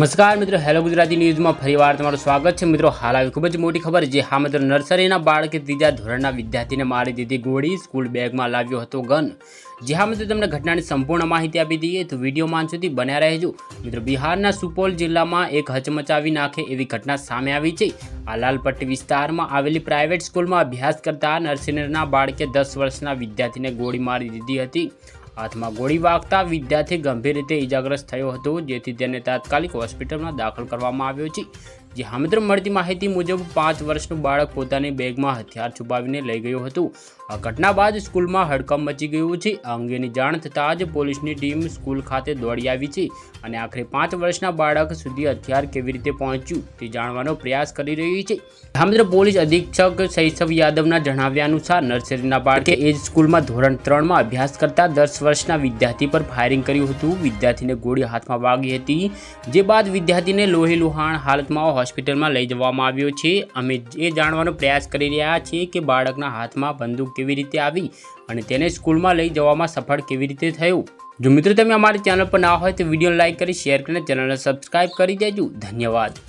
નમસ્કાર મિત્રો, હેલો ગુજરાતી ન્યૂઝમાં ફરીવાર તમારું સ્વાગત છે। મિત્રો, હાલ આવી ખૂબ જ મોટી ખબર, જે હા મિત્રો, નર્સરીના બાળકે ત્રીજા ધોરણના વિદ્યાર્થીને મારી દીધી ગોળી, સ્કૂલ બેગમાં લાવ્યો હતો ગન। જે હા મિત્રો, તમને ઘટનાની સંપૂર્ણ માહિતી આપી દઈએ તો વિડીયોમાં અંત સુધી બન્યા રહેજો। મિત્રો, બિહારના સુપોલ જિલ્લામાં એક હચમચાવી નાખે એવી ઘટના સામે આવી છે। આ લાલપટ્ટી વિસ્તારમાં આવેલી પ્રાઇવેટ સ્કૂલમાં અભ્યાસ કરતા નર્સરીના બાળકે 10 વર્ષના વિદ્યાર્થીને ગોળી મારી દીધી હતી। હાથમાં ગોળી વાગતા વિદ્યાર્થી ગંભીર રીતે ઇજાગ્રસ્ત થયો હતો, જેથી તેને તાત્કાલિક હોસ્પિટલમાં દાખલ કરવામાં આવ્યો છે। જે હા મિત્રો, મળતી માહિતી મુજબ 5 વર્ષનું બાળક પોતાની બેગમાં હથિયાર છુપાવીને લઈ ગયું હતું। આ ઘટના બાદ સ્કૂલમાં હડકંપ મચી ગયું છે। આ અંગેની જાણ થતાં જ પોલીસની ટીમ સ્કૂલ ખાતે દોડી આવી છે અને આખરે 5 વર્ષના બાળક સુધી હથિયાર કેવી રીતે પહોંચ્યું તે જાણવાનો પ્રયાસ કરી રહી છે। હા મિત્રો, પોલીસ અધિક્ષક શૈશવ યાદવના જણાવ્યા અનુસાર નર્સરીના બાળકે એ જ સ્કૂલમાં ધોરણ 3માં અભ્યાસ કરતા 10 વર્ષના વિદ્યાર્થી પર ફાયરિંગ કર્યું હતું। વિદ્યાર્થીને ગોળી હાથમાં વાગી હતી, જે બાદ વિદ્યાર્થીને લોહીલુહાણ હાલતમાં હોસ્પિટલમાં લઈ જવામાં આવ્યો છે। અમે એ જાણવાનો પ્રયાસ કરી રહ્યા છીએ કે બાળકના હાથમાં બંદૂક કેવી રીતે આવી અને તેને સ્કૂલમાં લઈ જવામાં સફળ કેવી રીતે થયું। જો મિત્રો તમે અમારી ચેનલ પર ના હોય તો વિડીયો લાઇક કરી શેર કરીને ચેનલને સબસ્ક્રાઇબ કરી દેજો। ધન્યવાદ।